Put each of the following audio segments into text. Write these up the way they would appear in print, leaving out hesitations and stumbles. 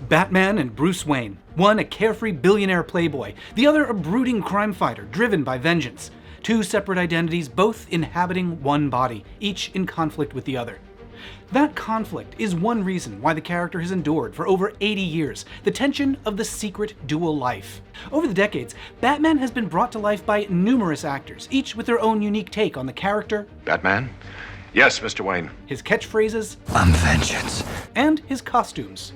Batman and Bruce Wayne, one a carefree billionaire playboy, the other a brooding crime fighter driven by vengeance. Two separate identities, both inhabiting one body, each in conflict with the other. That conflict is one reason why the character has endured for over 80 years, the tension of the secret dual life. Over the decades, Batman has been brought to life by numerous actors, each with their own unique take on the character. Batman? Yes, Mr. Wayne. His catchphrases. I'm vengeance. And his costumes.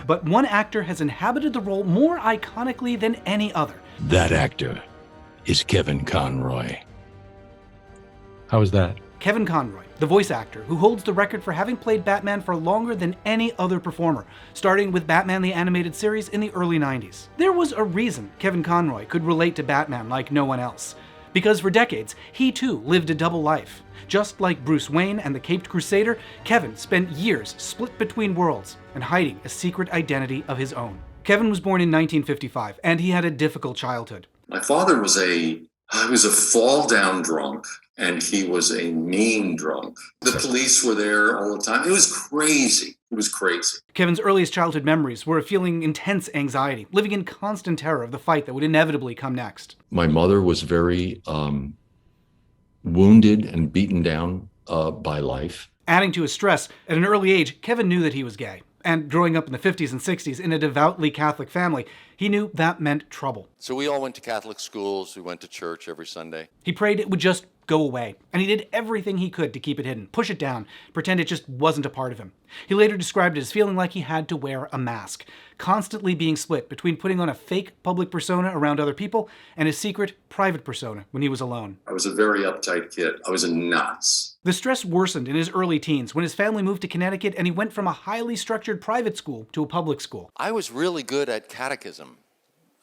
But one actor has inhabited the role more iconically than any other. That actor is Kevin Conroy. How is that? Kevin Conroy, the voice actor who holds the record for having played Batman for longer than any other performer, starting with Batman the Animated Series in the early 90s. There was a reason Kevin Conroy could relate to Batman like no one else. Because for decades, he too lived a double life. Just like Bruce Wayne and the Caped Crusader, Kevin spent years split between worlds and hiding a secret identity of his own. Kevin was born in 1955, and he had a difficult childhood. My father was a fall-down drunk, and he was a mean drunk. The police were there all the time. It was crazy. It was crazy. Kevin's earliest childhood memories were of feeling intense anxiety, living in constant terror of the fight that would inevitably come next. My mother was very wounded and beaten down by life. Adding to his stress, at an early age, Kevin knew that he was gay. And growing up in the 50s and 60s in a devoutly Catholic family, he knew that meant trouble. So we all went to Catholic schools. We went to church every Sunday. He prayed it would just go away, and he did everything he could to keep it hidden, push it down, pretend it just wasn't a part of him. He later described it as feeling like he had to wear a mask, constantly being split between putting on a fake public persona around other people and a secret private persona when he was alone. I was a very uptight kid. I was a nuts. The stress worsened in his early teens when his family moved to Connecticut and he went from a highly structured private school to a public school. I was really good at catechism.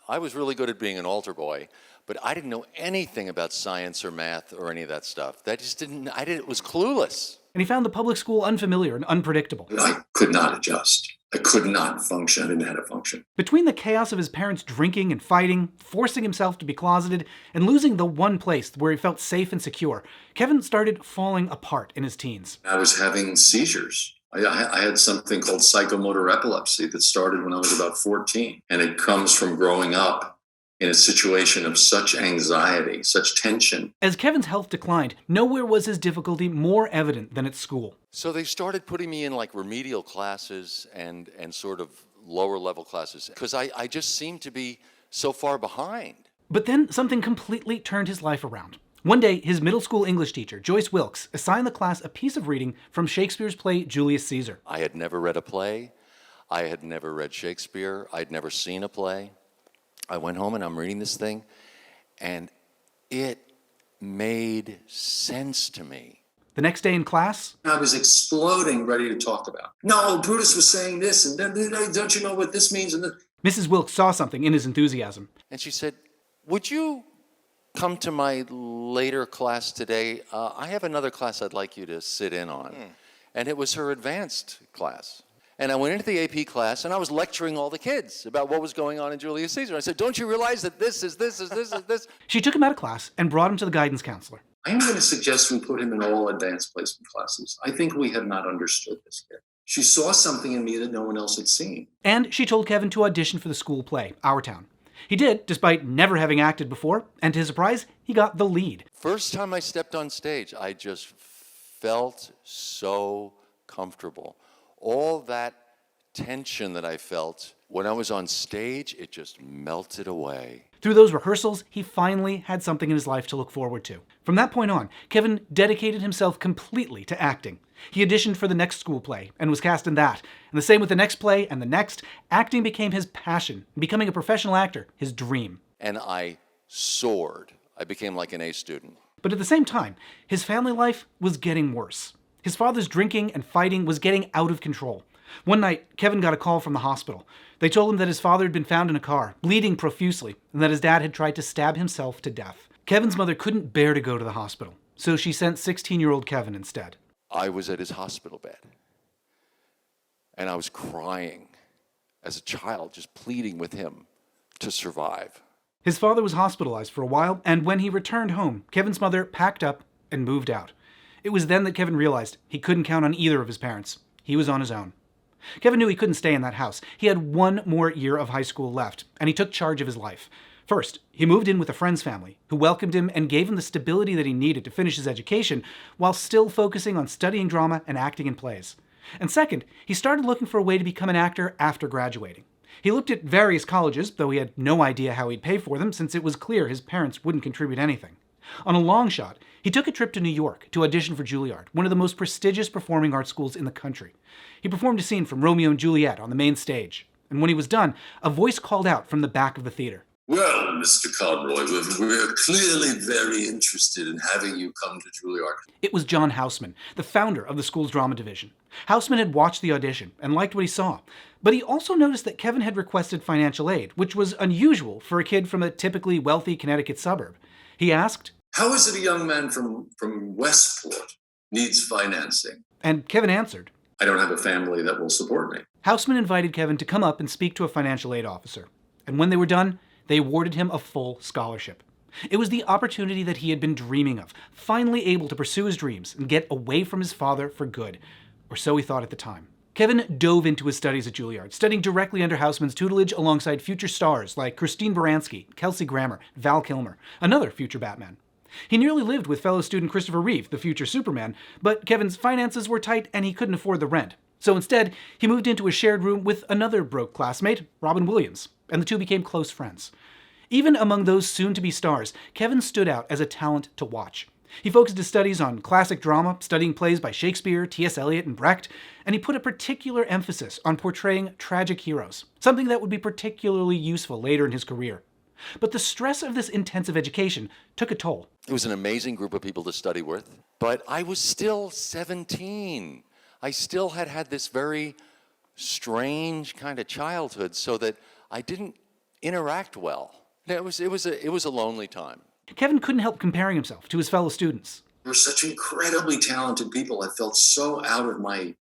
I was really good at being an altar boy, but I didn't know anything about science or math or any of that stuff. It was clueless. And he found the public school unfamiliar and unpredictable. I could not adjust. I could not function. I didn't know how to function. Between the chaos of his parents drinking and fighting, forcing himself to be closeted, and losing the one place where he felt safe and secure, Kevin started falling apart in his teens. I was having seizures. I had something called psychomotor epilepsy that started when I was about 14. And it comes from growing up in a situation of such anxiety, such tension. As Kevin's health declined, nowhere was his difficulty more evident than at school. So they started putting me in like remedial classes and sort of lower level classes because I just seemed to be so far behind. But then something completely turned his life around. One day, his middle school English teacher, Joyce Wilkes, assigned the class a piece of reading from Shakespeare's play Julius Caesar. I had never read a play. I had never read Shakespeare. I'd never seen a play. I went home and I'm reading this thing, and it made sense to me. The next day in class, I was exploding, ready to talk about. No, Brutus was saying this, and don't you know what this means? And Mrs. Wilkes saw something in his enthusiasm. And she said, "Would you come to my later class today? I have another class I'd like you to sit in on." And it was her advanced class. And I went into the AP class, and I was lecturing all the kids about what was going on in Julius Caesar. I said, "Don't you realize that this is this is this is this?" She took him out of class and brought him to the guidance counselor. I am going to suggest we put him in all advanced placement classes. I think we have not understood this yet. She saw something in me that no one else had seen. And she told Kevin to audition for the school play, Our Town. He did, despite never having acted before, and to his surprise, he got the lead. First time I stepped on stage, I just felt so comfortable. All that tension that I felt when I was on stage, it just melted away. Through those rehearsals, he finally had something in his life to look forward to. From that point on, Kevin dedicated himself completely to acting. He auditioned for the next school play and was cast in that. And the same with the next play and the next. Acting became his passion. Becoming a professional actor, his dream. And I soared. I became like an A student. But at the same time, his family life was getting worse. His father's drinking and fighting was getting out of control. One night, Kevin got a call from the hospital. They told him that his father had been found in a car, bleeding profusely, and that his dad had tried to stab himself to death. Kevin's mother couldn't bear to go to the hospital, so she sent 16-year-old Kevin instead. I was at his hospital bed, and I was crying as a child, just pleading with him to survive. His father was hospitalized for a while, and when he returned home, Kevin's mother packed up and moved out. It was then that Kevin realized he couldn't count on either of his parents. He was on his own. Kevin knew he couldn't stay in that house. He had one more year of high school left, and he took charge of his life. First, he moved in with a friend's family, who welcomed him and gave him the stability that he needed to finish his education, while still focusing on studying drama and acting in plays. And second, he started looking for a way to become an actor after graduating. He looked at various colleges, though he had no idea how he'd pay for them, since it was clear his parents wouldn't contribute anything. On a long shot, he took a trip to New York to audition for Juilliard, one of the most prestigious performing arts schools in the country. He performed a scene from Romeo and Juliet on the main stage, and when he was done, a voice called out from the back of the theater. Well, Mr. Conroy, we're clearly very interested in having you come to Juilliard. It was John Houseman, the founder of the school's drama division. Houseman had watched the audition and liked what he saw, but he also noticed that Kevin had requested financial aid, which was unusual for a kid from a typically wealthy Connecticut suburb. He asked, "How is it a young man from Westport needs financing?" And Kevin answered, "I don't have a family that will support me." Houseman invited Kevin to come up and speak to a financial aid officer. And when they were done, they awarded him a full scholarship. It was the opportunity that he had been dreaming of, finally able to pursue his dreams and get away from his father for good. Or so he thought at the time. Kevin dove into his studies at Juilliard, studying directly under Houseman's tutelage alongside future stars like Christine Baranski, Kelsey Grammer, Val Kilmer, another future Batman. He nearly lived with fellow student Christopher Reeve, the future Superman, but Kevin's finances were tight and he couldn't afford the rent. So instead, he moved into a shared room with another broke classmate, Robin Williams, and the two became close friends. Even among those soon-to-be stars, Kevin stood out as a talent to watch. He focused his studies on classic drama, studying plays by Shakespeare, T.S. Eliot, and Brecht, and he put a particular emphasis on portraying tragic heroes, something that would be particularly useful later in his career. But the stress of this intensive education took a toll. It was an amazing group of people to study with, but I was still 17. I still had this very strange kind of childhood, so that I didn't interact well. It was a lonely time. Kevin couldn't help comparing himself to his fellow students. We're such incredibly talented people. I felt so out of my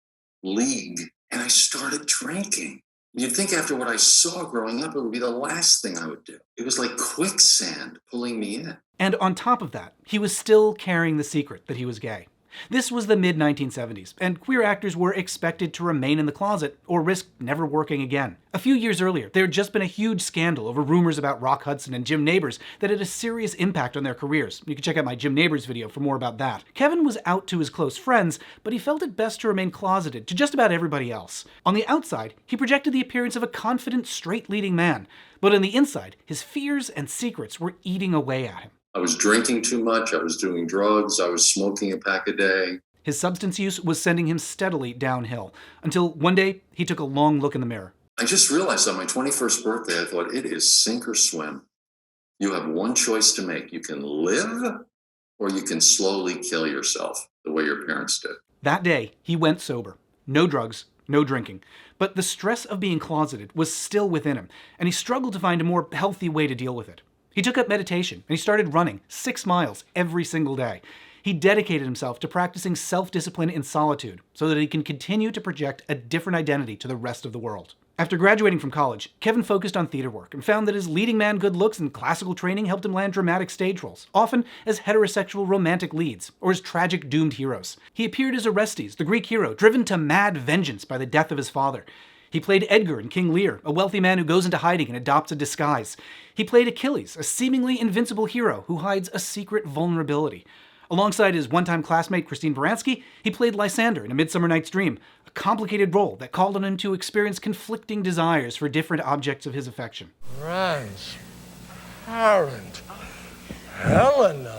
league, and I started drinking. You'd think after what I saw growing up, it would be the last thing I would do. It was like quicksand pulling me in. And on top of that, he was still carrying the secret that he was gay. This was the mid-1970s, and queer actors were expected to remain in the closet or risk never working again. A few years earlier, there had just been a huge scandal over rumors about Rock Hudson and Jim Nabors that had a serious impact on their careers. You can check out my Jim Nabors video for more about that. Kevin was out to his close friends, but he felt it best to remain closeted to just about everybody else. On the outside, he projected the appearance of a confident, straight-leading man, but on the inside, his fears and secrets were eating away at him. I was drinking too much. I was doing drugs. I was smoking a pack a day. His substance use was sending him steadily downhill, until one day he took a long look in the mirror. I just realized on my 21st birthday, I thought, it is sink or swim. You have one choice to make. You can live, or you can slowly kill yourself, the way your parents did. That day, he went sober. No drugs, no drinking. But the stress of being closeted was still within him, and he struggled to find a more healthy way to deal with it. He took up meditation, and he started running 6 miles every single day. He dedicated himself to practicing self-discipline in solitude so that he can continue to project a different identity to the rest of the world. After graduating from college, Kevin focused on theater work and found that his leading man good looks and classical training helped him land dramatic stage roles, often as heterosexual romantic leads or as tragic doomed heroes. He appeared as Orestes, the Greek hero, driven to mad vengeance by the death of his father. He played Edgar in King Lear, a wealthy man who goes into hiding and adopts a disguise. He played Achilles, a seemingly invincible hero who hides a secret vulnerability. Alongside his one-time classmate Christine Baranski, he played Lysander in A Midsummer Night's Dream, a complicated role that called on him to experience conflicting desires for different objects of his affection. Rance, Parent, Helena.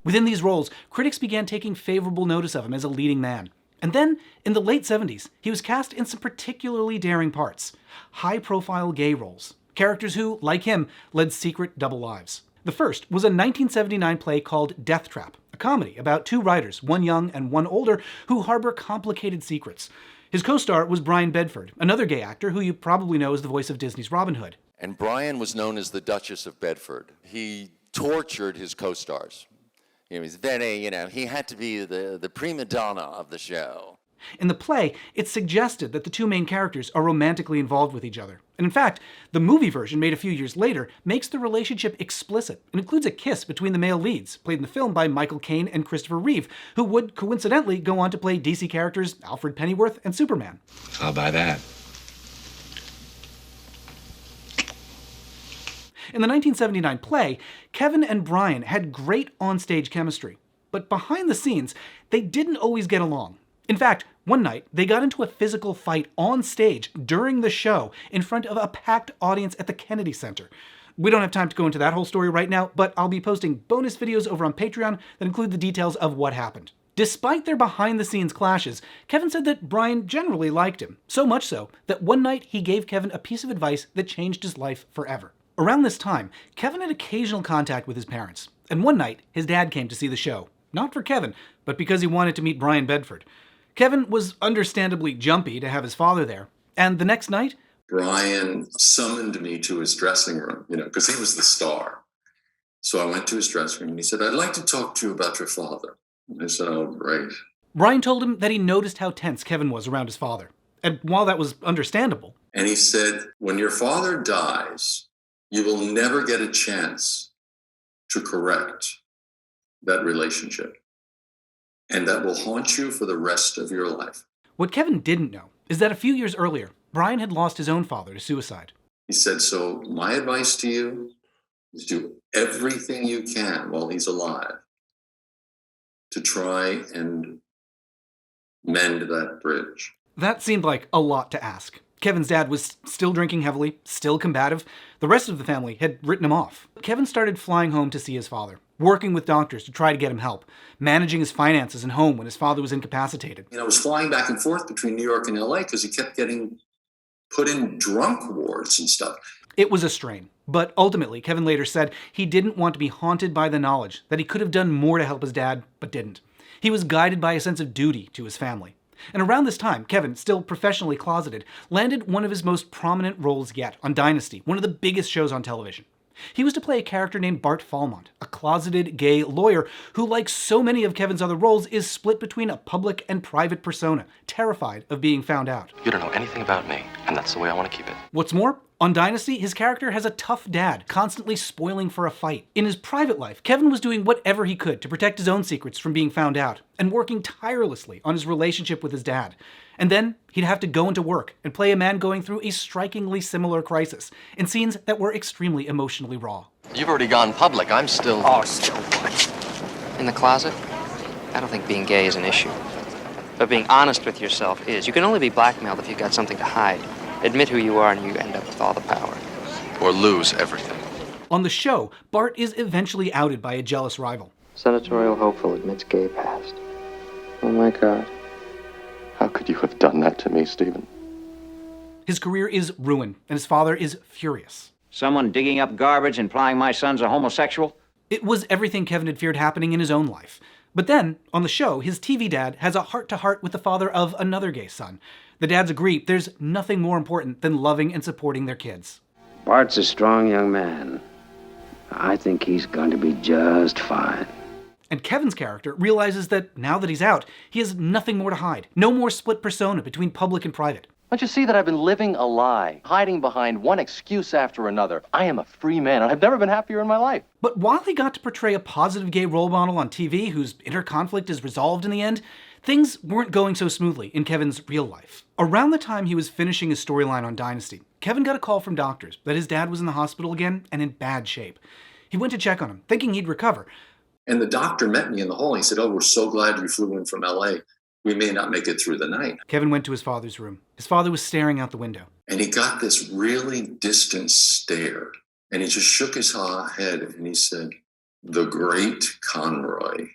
Within these roles, critics began taking favorable notice of him as a leading man. And then, in the late 70s, he was cast in some particularly daring parts. High-profile gay roles. Characters who, like him, led secret double lives. The first was a 1979 play called Death Trap, a comedy about two writers, one young and one older, who harbor complicated secrets. His co-star was Brian Bedford, another gay actor who you probably know as the voice of Disney's Robin Hood. And Brian was known as the Duchess of Bedford. He tortured his co-stars. He was very, he had to be the prima donna of the show. In the play, it's suggested that the two main characters are romantically involved with each other. And in fact, the movie version, made a few years later, makes the relationship explicit and includes a kiss between the male leads, played in the film by Michael Caine and Christopher Reeve, who would coincidentally go on to play DC characters Alfred Pennyworth and Superman. I'll buy that. In the 1979 play, Kevin and Brian had great onstage chemistry, but behind the scenes, they didn't always get along. In fact, one night, they got into a physical fight on stage during the show in front of a packed audience at the Kennedy Center. We don't have time to go into that whole story right now, but I'll be posting bonus videos over on Patreon that include the details of what happened. Despite their behind-the-scenes clashes, Kevin said that Brian generally liked him, so much so that one night he gave Kevin a piece of advice that changed his life forever. Around this time, Kevin had occasional contact with his parents, and one night his dad came to see the show. Not for Kevin, but because he wanted to meet Brian Bedford. Kevin was understandably jumpy to have his father there, and the next night, Brian summoned me to his dressing room, because he was the star. So I went to his dressing room and he said, "I'd like to talk to you about your father." And I said, "Oh, great." Brian told him that he noticed how tense Kevin was around his father. And while that was understandable, And he said, "When your father dies, you will never get a chance to correct that relationship. And that will haunt you for the rest of your life." what Kevin didn't know is that a few years earlier, Brian had lost his own father to suicide. He said, "So my advice to you is do everything you can while he's alive to try and mend that bridge." That seemed like a lot to ask. Kevin's dad was still drinking heavily, still combative. The rest of the family had written him off. Kevin started flying home to see his father, working with doctors to try to get him help, managing his finances and home when his father was incapacitated. I was flying back and forth between New York and LA because he kept getting put in drunk wards and stuff. It was a strain, but ultimately, Kevin later said he didn't want to be haunted by the knowledge that he could have done more to help his dad, but didn't. He was guided by a sense of duty to his family. And around this time, Kevin, still professionally closeted, landed one of his most prominent roles yet on Dynasty, one of the biggest shows on television. He was to play a character named Bart Falmont, a closeted gay lawyer who, like so many of Kevin's other roles, is split between a public and private persona, terrified of being found out. You don't know anything about me, and that's the way I want to keep it. What's more, on Dynasty, his character has a tough dad, constantly spoiling for a fight. In his private life, Kevin was doing whatever he could to protect his own secrets from being found out, and working tirelessly on his relationship with his dad. And then he'd have to go into work and play a man going through a strikingly similar crisis, in scenes that were extremely emotionally raw. You've already gone public. I'm still... Oh, still what? In the closet? I don't think being gay is an issue. But being honest with yourself is. You can only be blackmailed if you've got something to hide. Admit who you are and you end up with all the power. Or lose everything. On the show, Bart is eventually outed by a jealous rival. Senatorial hopeful admits gay past. Oh my God. How could you have done that to me, Stephen? His career is ruined, and his father is furious. Someone digging up garbage implying my son's a homosexual? It was everything Kevin had feared happening in his own life. But then, on the show, his TV dad has a heart-to-heart with the father of another gay son. The dads agree there's nothing more important than loving and supporting their kids. Bart's a strong young man. I think he's going to be just fine. And Kevin's character realizes that now that he's out, he has nothing more to hide. No more split persona between public and private. Don't you see that I've been living a lie, hiding behind one excuse after another? I am a free man, and I've never been happier in my life. But while he got to portray a positive gay role model on TV whose inner conflict is resolved in the end, things weren't going so smoothly in Kevin's real life. Around the time he was finishing his storyline on Dynasty, Kevin got a call from doctors that his dad was in the hospital again and in bad shape. He went to check on him, thinking he'd recover. And the doctor met me in the hall. He said, "Oh, we're so glad you flew in from LA. We may not make it through the night." Kevin went to his father's room. His father was staring out the window. And he got this really distant stare. And he just shook his head and he said, "The great Conroy."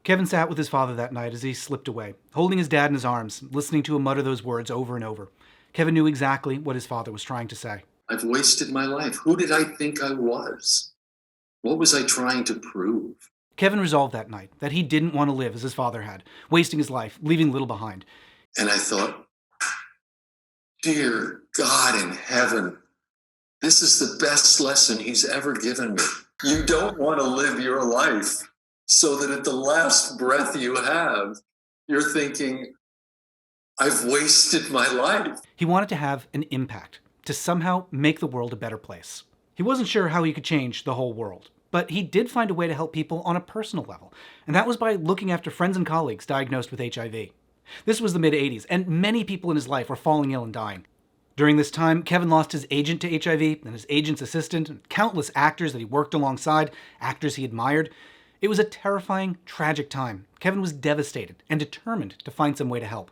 Kevin sat with his father that night as he slipped away, holding his dad in his arms, listening to him mutter those words over and over. Kevin knew exactly what his father was trying to say. I've wasted my life. Who did I think I was? What was I trying to prove? Kevin resolved that night that he didn't want to live as his father had, wasting his life, leaving little behind. And I thought, dear God in heaven, this is the best lesson he's ever given me. You don't want to live your life so that at the last breath you have, you're thinking, I've wasted my life. He wanted to have an impact, to somehow make the world a better place. He wasn't sure how he could change the whole world, but he did find a way to help people on a personal level, and that was by looking after friends and colleagues diagnosed with HIV. This was the mid-'80s, and many people in his life were falling ill and dying. During this time, Kevin lost his agent to HIV, and his agent's assistant, and countless actors that he worked alongside, actors he admired. It was a terrifying, tragic time. Kevin was devastated and determined to find some way to help.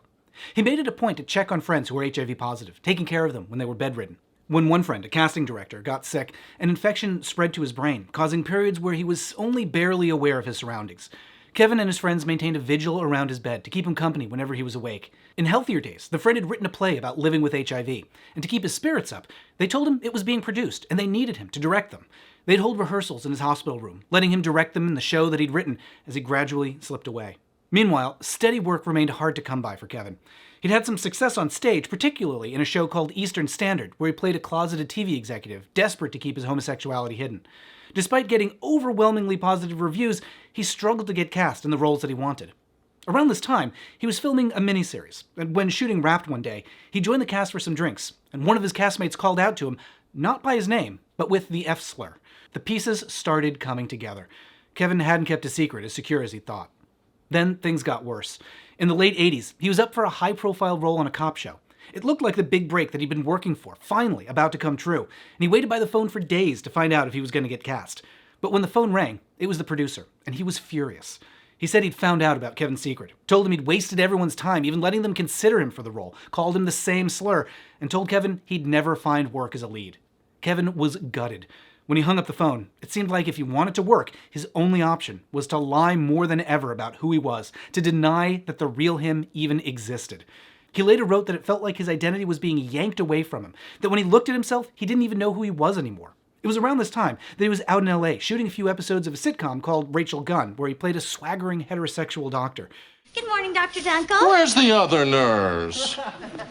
He made it a point to check on friends who were HIV positive, taking care of them when they were bedridden. When one friend, a casting director, got sick, an infection spread to his brain, causing periods where he was only barely aware of his surroundings. Kevin and his friends maintained a vigil around his bed to keep him company whenever he was awake. In healthier days, the friend had written a play about living with HIV, and to keep his spirits up, they told him it was being produced, and they needed him to direct them. They'd hold rehearsals in his hospital room, letting him direct them in the show that he'd written as he gradually slipped away. Meanwhile, steady work remained hard to come by for Kevin. He'd had some success on stage, particularly in a show called Eastern Standard, where he played a closeted TV executive, desperate to keep his homosexuality hidden. Despite getting overwhelmingly positive reviews, he struggled to get cast in the roles that he wanted. Around this time, he was filming a miniseries, and when shooting wrapped one day, he joined the cast for some drinks, and one of his castmates called out to him, not by his name, but with the F slur. The pieces started coming together. Kevin hadn't kept a secret as secure as he thought. Then things got worse. In the late 80s, he was up for a high-profile role on a cop show. It looked like the big break that he'd been working for, finally about to come true, and he waited by the phone for days to find out if he was going to get cast. But when the phone rang, it was the producer, and he was furious. He said he'd found out about Kevin's secret, told him he'd wasted everyone's time, even letting them consider him for the role, called him the same slur, and told Kevin he'd never find work as a lead. Kevin was gutted. When he hung up the phone, it seemed like if he wanted to work, his only option was to lie more than ever about who he was, to deny that the real him even existed. He later wrote that it felt like his identity was being yanked away from him, that when he looked at himself, he didn't even know who he was anymore. It was around this time that he was out in LA shooting a few episodes of a sitcom called Rachel Gunn, where he played a swaggering heterosexual doctor. Good morning, Dr. Dunkel. Where's the other nurse?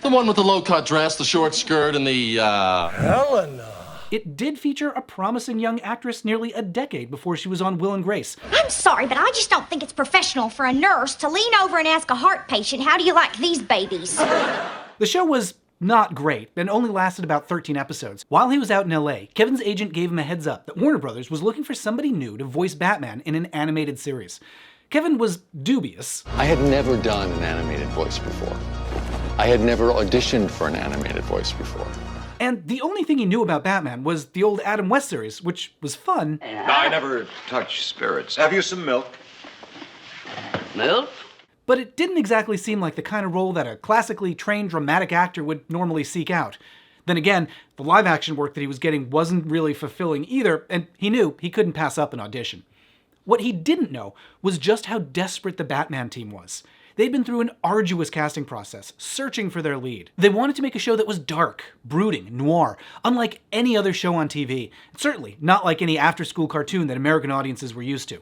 The one with the low-cut dress, the short skirt, and the, Helena. It did feature a promising young actress nearly a decade before she was on Will and Grace. I'm sorry, but I just don't think it's professional for a nurse to lean over and ask a heart patient, how do you like these babies? The show was not great and only lasted about 13 episodes. While he was out in LA, Kevin's agent gave him a heads up that Warner Brothers was looking for somebody new to voice Batman in an animated series. Kevin was dubious. I had never done an animated voice before. I had never auditioned for an animated voice before. And the only thing he knew about Batman was the old Adam West series, which was fun. I never touch spirits. Have you some milk? Milk? But it didn't exactly seem like the kind of role that a classically trained dramatic actor would normally seek out. Then again, the live-action work that he was getting wasn't really fulfilling either, and he knew he couldn't pass up an audition. What he didn't know was just how desperate the Batman team was. They'd been through an arduous casting process, searching for their lead. They wanted to make a show that was dark, brooding, noir, unlike any other show on TV, certainly not like any after-school cartoon that American audiences were used to.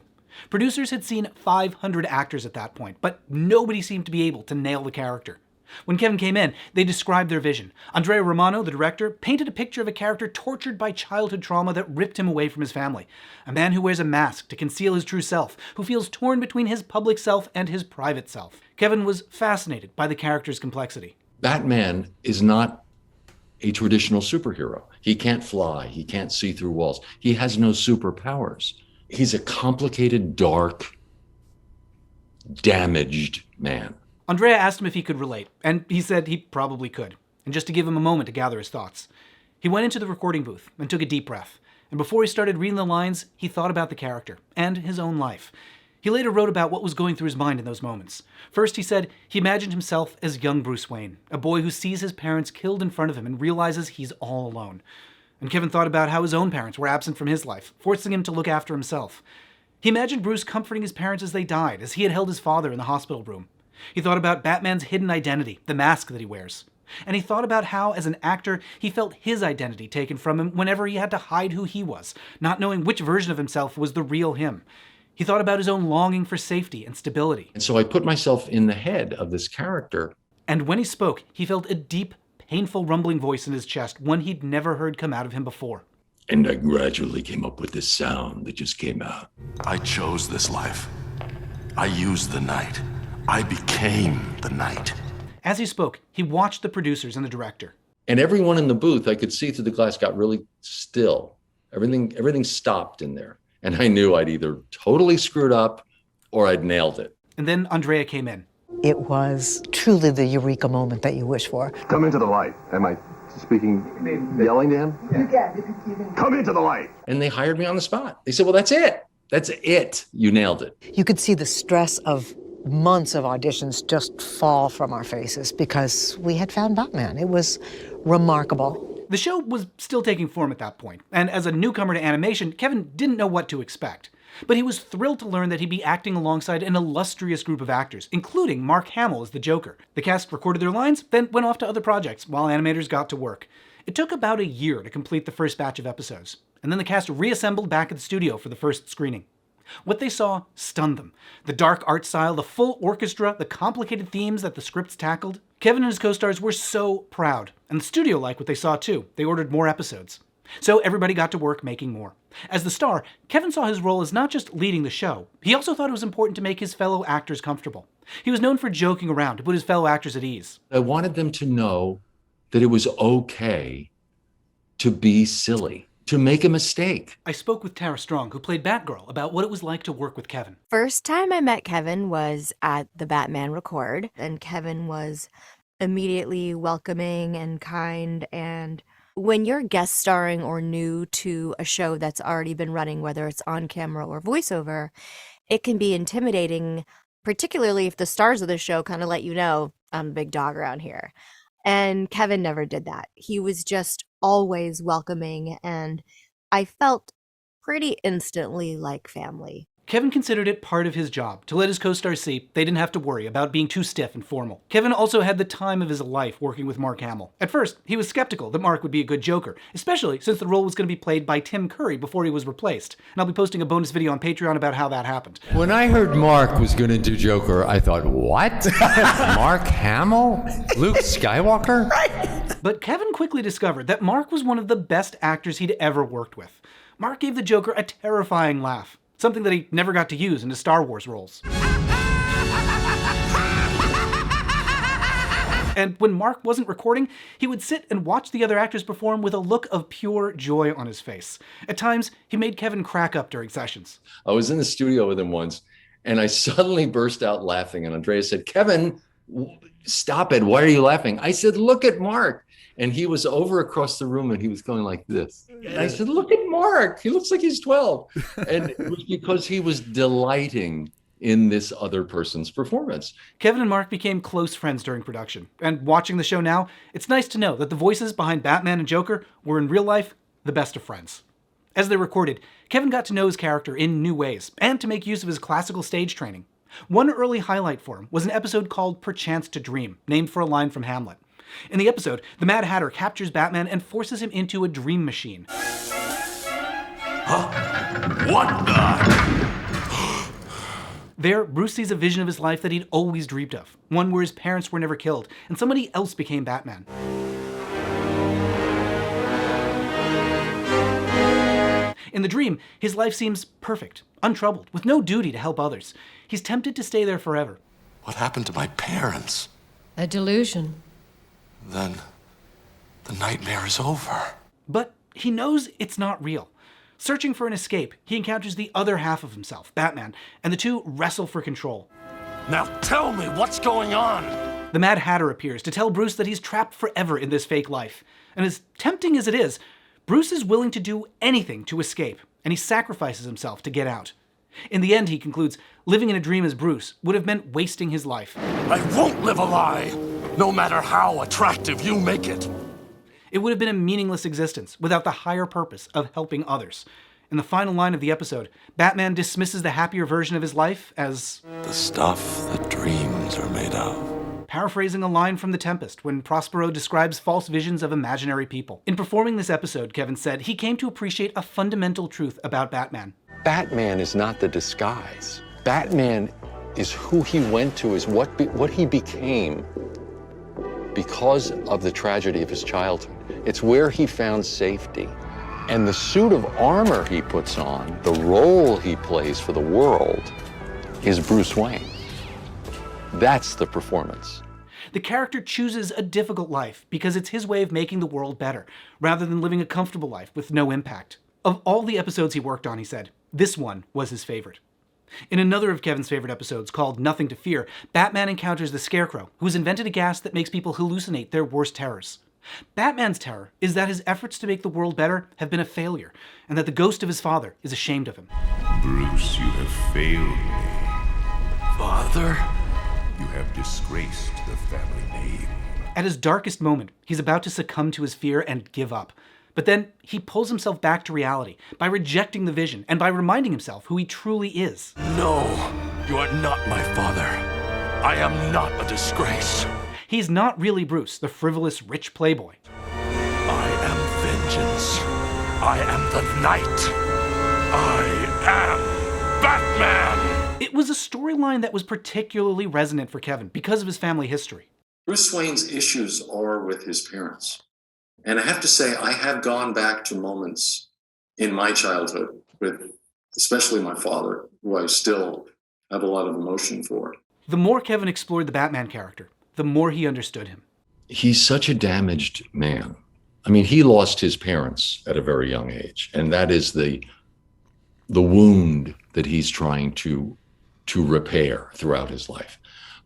Producers had seen 500 actors at that point, but nobody seemed to be able to nail the character. When Kevin came in, they described their vision. Andrea Romano, the director, painted a picture of a character tortured by childhood trauma that ripped him away from his family. A man who wears a mask to conceal his true self, who feels torn between his public self and his private self. Kevin was fascinated by the character's complexity. Batman is not a traditional superhero. He can't fly. He can't see through walls. He has no superpowers. He's a complicated, dark, damaged man. Andrea asked him if he could relate, and he said he probably could, and just to give him a moment to gather his thoughts. He went into the recording booth and took a deep breath, and before he started reading the lines, he thought about the character and his own life. He later wrote about what was going through his mind in those moments. First, he said he imagined himself as young Bruce Wayne, a boy who sees his parents killed in front of him and realizes he's all alone. And Kevin thought about how his own parents were absent from his life, forcing him to look after himself. He imagined Bruce comforting his parents as they died, as he had held his father in the hospital room. He thought about Batman's hidden identity, the mask that he wears. And he thought about how, as an actor, he felt his identity taken from him whenever he had to hide who he was, not knowing which version of himself was the real him. He thought about his own longing for safety and stability. And so I put myself in the head of this character. And when he spoke, he felt a deep, painful rumbling voice in his chest, one he'd never heard come out of him before. And I gradually came up with this sound that just came out. I chose this life. I used the night. I became the night. As he spoke, he watched the producers and the director. And everyone in the booth, I could see through the glass, got really still. Everything stopped in there. And I knew I'd either totally screwed up or I'd nailed it. And then Andrea came in. It was truly the eureka moment that you wish for. Come into the light. Am I speaking, yelling to him? You can. Come into the light. And they hired me on the spot. They said, well, that's it. That's it. You nailed it. You could see the stress of months of auditions just fall from our faces because we had found Batman. It was remarkable. The show was still taking form at that point, and as a newcomer to animation, Kevin didn't know what to expect. But he was thrilled to learn that he'd be acting alongside an illustrious group of actors, including Mark Hamill as the Joker. The cast recorded their lines, then went off to other projects while animators got to work. It took about a year to complete the first batch of episodes, and then the cast reassembled back at the studio for the first screening. What they saw stunned them. The dark art style, the full orchestra, the complicated themes that the scripts tackled. Kevin and his co-stars were so proud, and the studio liked what they saw too. They ordered more episodes. So everybody got to work making more. As the star, Kevin saw his role as not just leading the show, he also thought it was important to make his fellow actors comfortable. He was known for joking around to put his fellow actors at ease. I wanted them to know that it was okay to be silly, to make a mistake. I spoke with Tara Strong, who played Batgirl, about what it was like to work with Kevin. First time I met Kevin was at the Batman Record, and Kevin was immediately welcoming and kind. And when you're guest starring or new to a show that's already been running, whether it's on camera or voiceover, it can be intimidating, particularly if the stars of the show kind of let you know, I'm the big dog around here. And Kevin never did that. He was just always welcoming, and I felt pretty instantly like family. Kevin considered it part of his job to let his co-stars see they didn't have to worry about being too stiff and formal. Kevin also had the time of his life working with Mark Hamill. At first, he was skeptical that Mark would be a good Joker, especially since the role was going to be played by Tim Curry before he was replaced. And I'll be posting a bonus video on Patreon about how that happened. When I heard Mark was going to do Joker, I thought, what? Mark Hamill? Luke Skywalker? But Kevin quickly discovered that Mark was one of the best actors he'd ever worked with. Mark gave the Joker a terrifying laugh. Something that he never got to use in his Star Wars roles. And when Mark wasn't recording, he would sit and watch the other actors perform with a look of pure joy on his face. At times, he made Kevin crack up during sessions. I was in the studio with him once, and I suddenly burst out laughing, and Andrea said, Kevin, stop it, why are you laughing? I said, look at Mark. And he was over across the room and he was going like this. And I said, look at Mark. He looks like he's 12. And it was because he was delighting in this other person's performance. Kevin and Mark became close friends during production. And watching the show now, it's nice to know that the voices behind Batman and Joker were in real life the best of friends. As they recorded, Kevin got to know his character in new ways and to make use of his classical stage training. One early highlight for him was an episode called Perchance to Dream, named for a line from Hamlet. In the episode, the Mad Hatter captures Batman and forces him into a dream machine. Huh? What the? There, Bruce sees a vision of his life that he'd always dreamed of, one where his parents were never killed, and somebody else became Batman. In the dream, his life seems perfect, untroubled, with no duty to help others. He's tempted to stay there forever. What happened to my parents? A delusion. Then the nightmare is over. But he knows it's not real. Searching for an escape, he encounters the other half of himself, Batman, and the two wrestle for control. Now tell me what's going on! The Mad Hatter appears to tell Bruce that he's trapped forever in this fake life. And as tempting as it is, Bruce is willing to do anything to escape, and he sacrifices himself to get out. In the end, he concludes, living in a dream as Bruce would have meant wasting his life. I won't live a lie, no matter how attractive you make it. It would have been a meaningless existence without the higher purpose of helping others. In the final line of the episode, Batman dismisses the happier version of his life as the stuff that dreams are made of. Paraphrasing a line from The Tempest when Prospero describes false visions of imaginary people. In performing this episode, Kevin said he came to appreciate a fundamental truth about Batman. Batman is not the disguise. Batman is who he went to, is what he became because of the tragedy of his childhood. It's where he found safety. And the suit of armor he puts on, the role he plays for the world, is Bruce Wayne. That's the performance. The character chooses a difficult life because it's his way of making the world better, rather than living a comfortable life with no impact. Of all the episodes he worked on, he said, this one was his favorite. In another of Kevin's favorite episodes, called Nothing to Fear, Batman encounters the Scarecrow, who has invented a gas that makes people hallucinate their worst terrors. Batman's terror is that his efforts to make the world better have been a failure, and that the ghost of his father is ashamed of him. Bruce, you have failed me. Father, you have disgraced the family name. At his darkest moment, he's about to succumb to his fear and give up. But then he pulls himself back to reality by rejecting the vision and by reminding himself who he truly is. No, you are not my father. I am not a disgrace. He's not really Bruce, the frivolous, rich playboy. I am vengeance. I am the night. I am Batman. It was a storyline that was particularly resonant for Kevin because of his family history. Bruce Wayne's issues are with his parents. And I have to say, I have gone back to moments in my childhood with especially my father, who I still have a lot of emotion for. The more Kevin explored the Batman character, the more he understood him. He's such a damaged man. I mean, he lost his parents at a very young age, and that is the wound that he's trying to repair throughout his life.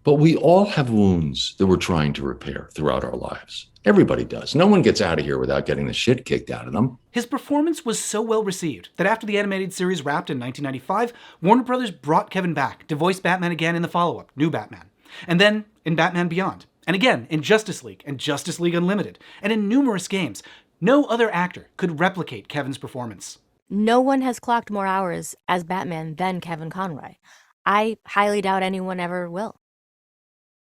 But we all have wounds that we're trying to repair throughout our lives. Everybody does. No one gets out of here without getting the shit kicked out of them. His performance was so well received that after the animated series wrapped in 1995, Warner Brothers brought Kevin back to voice Batman again in the follow-up, New Batman, and then in Batman Beyond, and again in Justice League and Justice League Unlimited, and in numerous games. No other actor could replicate Kevin's performance. No one has clocked more hours as Batman than Kevin Conroy. I highly doubt anyone ever will.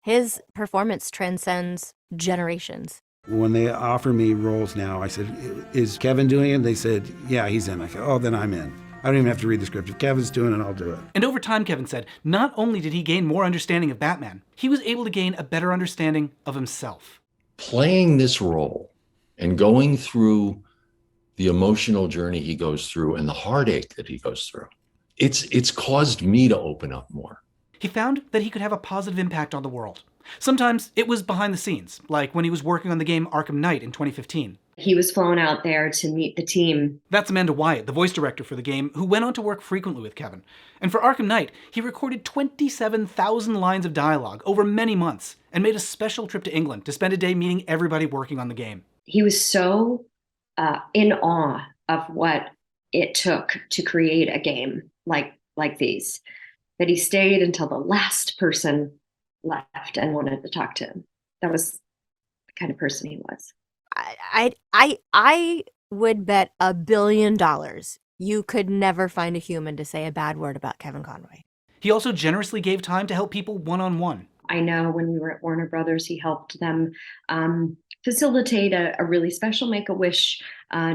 His performance transcends generations. When they offer me roles now, I said, is Kevin doing it? They said, yeah, he's in. I said, oh, then I'm in. I don't even have to read the script. If Kevin's doing it, I'll do it. And over time, Kevin said, not only did he gain more understanding of Batman, he was able to gain a better understanding of himself. Playing this role and going through the emotional journey he goes through and the heartache that he goes through, it's caused me to open up more. He found that he could have a positive impact on the world. Sometimes it was behind the scenes, like when he was working on the game Arkham Knight in 2015. He was flown out there to meet the team. That's Amanda Wyatt, the voice director for the game, who went on to work frequently with Kevin. And for Arkham Knight, he recorded 27,000 lines of dialogue over many months and made a special trip to England to spend a day meeting everybody working on the game. He was so in awe of what it took to create a game like these, that he stayed until the last person left and wanted to talk to him. That was the kind of person he was. I would bet $1 billion you could never find a human to say a bad word about Kevin Conroy. He also generously gave time to help people one-on-one. I know when we were at Warner Brothers, he helped them facilitate a really special Make-A-Wish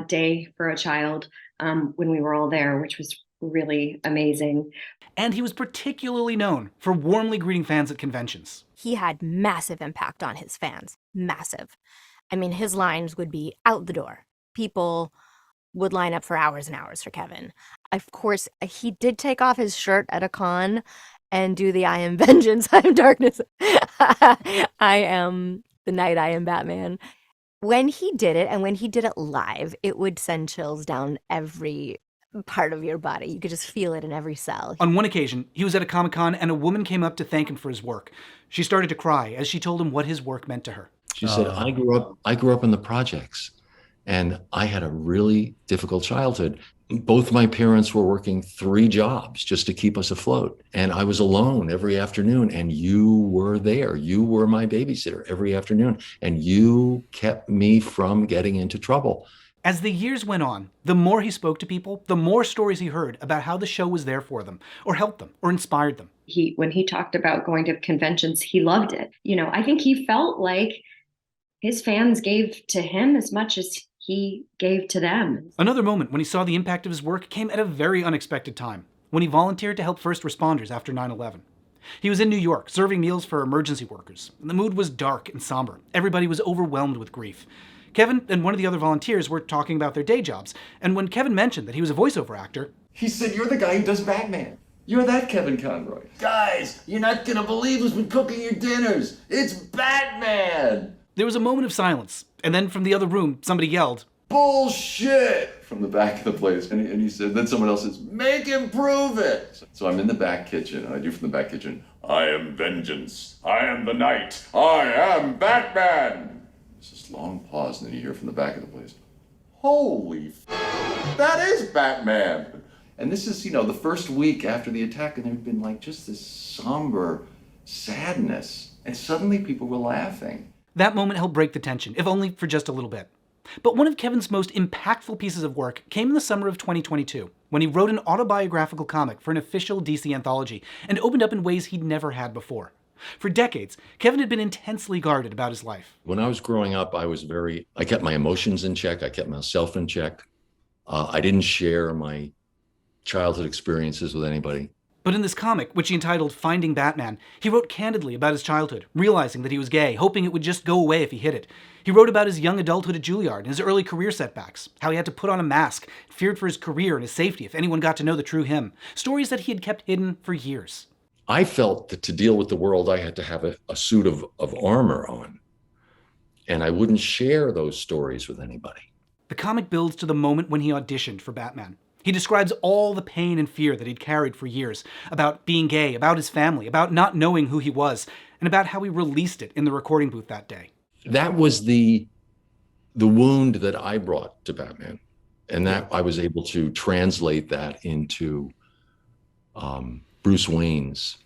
day for a child when we were all there, which was really amazing. And he was particularly known for warmly greeting fans at conventions. He had massive impact on his fans. Massive. I mean, his lines would be out the door. People would line up for hours and hours for Kevin. Of course, he did take off his shirt at a con and do the I am vengeance, I am darkness. I am the night, I am Batman. When he did it, and when he did it live, it would send chills down every part of your body. You could just feel it in every cell. On one occasion, he was at a Comic-Con and a woman came up to thank him for his work. She started to cry as she told him what his work meant to her. She said, I grew up in the projects and I had a really difficult childhood. Both my parents were working 3 jobs just to keep us afloat. And I was alone every afternoon, and you were there. You were my babysitter every afternoon, and you kept me from getting into trouble. As the years went on, the more he spoke to people, the more stories he heard about how the show was there for them, or helped them, or inspired them. When he talked about going to conventions, he loved it. You know, I think he felt like his fans gave to him as much as he gave to them. Another moment when he saw the impact of his work came at a very unexpected time, when he volunteered to help first responders after 9/11. He was in New York, serving meals for emergency workers. The mood was dark and somber. Everybody was overwhelmed with grief. Kevin and one of the other volunteers were talking about their day jobs, and when Kevin mentioned that he was a voiceover actor, he said, "You're the guy who does Batman. You're that Kevin Conroy. Guys, you're not gonna believe who's been cooking your dinners. It's Batman! There was a moment of silence, and then from the other room, somebody yelled, Bullshit! From the back of the place. And he said, then someone else says, make him prove it! So I'm in the back kitchen, and I do from the back kitchen, I am vengeance. I am the night. I am Batman! There's this long pause, and then you hear from the back of the place, holy that is Batman! And this is, the first week after the attack, and there'd been like just this somber sadness. And suddenly people were laughing. That moment helped break the tension, if only for just a little bit. But one of Kevin's most impactful pieces of work came in the summer of 2022, when he wrote an autobiographical comic for an official DC anthology and opened up in ways he'd never had before. For decades, Kevin had been intensely guarded about his life. When I was growing up, I kept my emotions in check. I kept myself in check. I didn't share my childhood experiences with anybody. But in this comic, which he entitled Finding Batman, he wrote candidly about his childhood, realizing that he was gay, hoping it would just go away if he hid it. He wrote about his young adulthood at Juilliard and his early career setbacks, how he had to put on a mask, feared for his career and his safety if anyone got to know the true him, stories that he had kept hidden for years. I felt that to deal with the world, I had to have a suit of armor on, and I wouldn't share those stories with anybody. The comic builds to the moment when he auditioned for Batman. He describes all the pain and fear that he'd carried for years, about being gay, about his family, about not knowing who he was, and about how he released it in the recording booth that day. That was the wound that I brought to Batman, and that I was able to translate that into Bruce Wayne's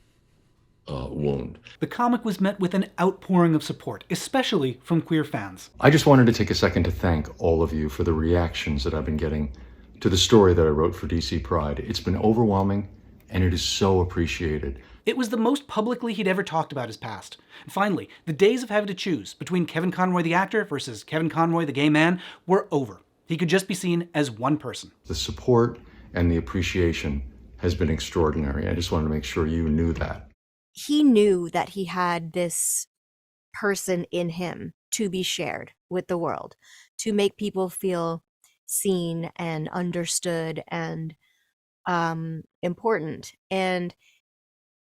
wound. The comic was met with an outpouring of support, especially from queer fans. I just wanted to take a second to thank all of you for the reactions that I've been getting to the story that I wrote for DC Pride. It's been overwhelming, and it is so appreciated. It was the most publicly he'd ever talked about his past. And finally, the days of having to choose between Kevin Conroy the actor versus Kevin Conroy the gay man were over. He could just be seen as one person. The support and the appreciation has been extraordinary. I just wanted to make sure you knew that. He knew that he had this person in him to be shared with the world, to make people feel seen and understood and important. And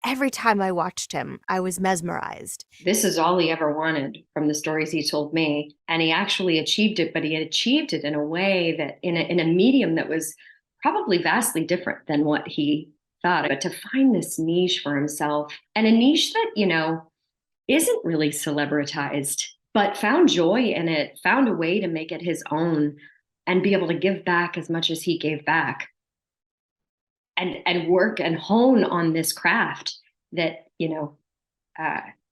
every time I watched him, I was mesmerized. This is all he ever wanted from the stories he told me. And he actually achieved it, but he had achieved it in a way that in a medium that was probably vastly different than what he thought. But to find this niche for himself, and a niche that, isn't really celebritized, but found joy in it, found a way to make it his own and be able to give back as much as he gave back. And work and hone on this craft that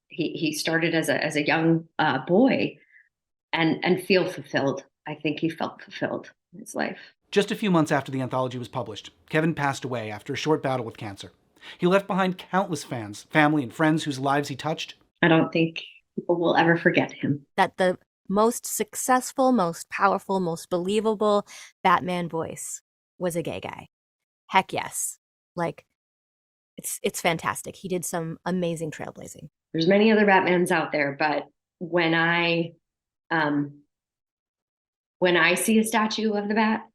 he started as a young boy, and feel fulfilled. I think he felt fulfilled in his life. Just a few months after the anthology was published, Kevin passed away after a short battle with cancer. He left behind countless fans, family, and friends whose lives he touched. I don't think people will ever forget him. That the most successful, most powerful, most believable Batman voice was a gay guy. Heck yes. It's fantastic. He did some amazing trailblazing. There's many other Batmans out there, but when I see a statue of the Bat,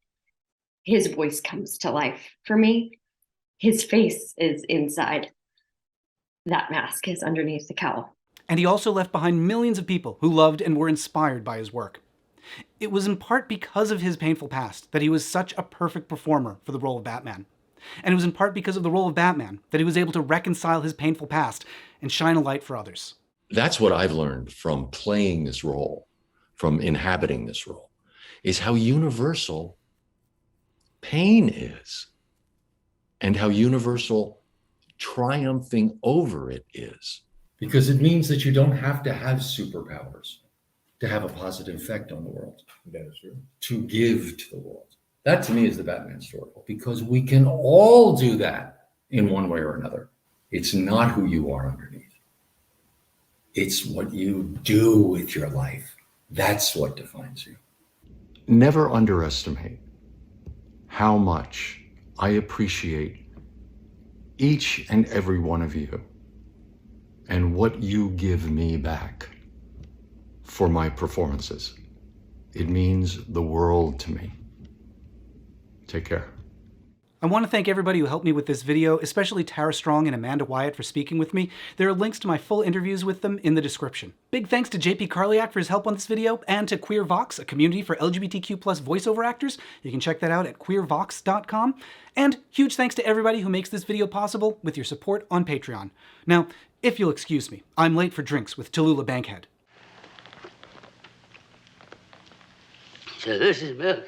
his voice comes to life for me. His face is inside. That mask is underneath the cowl. And he also left behind millions of people who loved and were inspired by his work. It was in part because of his painful past that he was such a perfect performer for the role of Batman. And it was in part because of the role of Batman that he was able to reconcile his painful past and shine a light for others. That's what I've learned from playing this role, from inhabiting this role, is how universal pain is and how universal triumphing over it is. Because it means that you don't have to have superpowers to have a positive effect on the world. That is true. To give to the world. That to me is the Batman story, because we can all do that in one way or another. It's not who you are underneath. It's what you do with your life. That's what defines you. Never underestimate how much I appreciate each and every one of you and what you give me back for my performances. It means the world to me. Take care. I want to thank everybody who helped me with this video, especially Tara Strong and Amanda Wyatt for speaking with me. There are links to my full interviews with them in the description. Big thanks to JP Karliak for his help on this video, and to Queer Vox, a community for LGBTQ+ voiceover actors. You can check that out at queervox.com. And huge thanks to everybody who makes this video possible with your support on Patreon. Now, if you'll excuse me, I'm late for drinks with Tallulah Bankhead. So this is milk.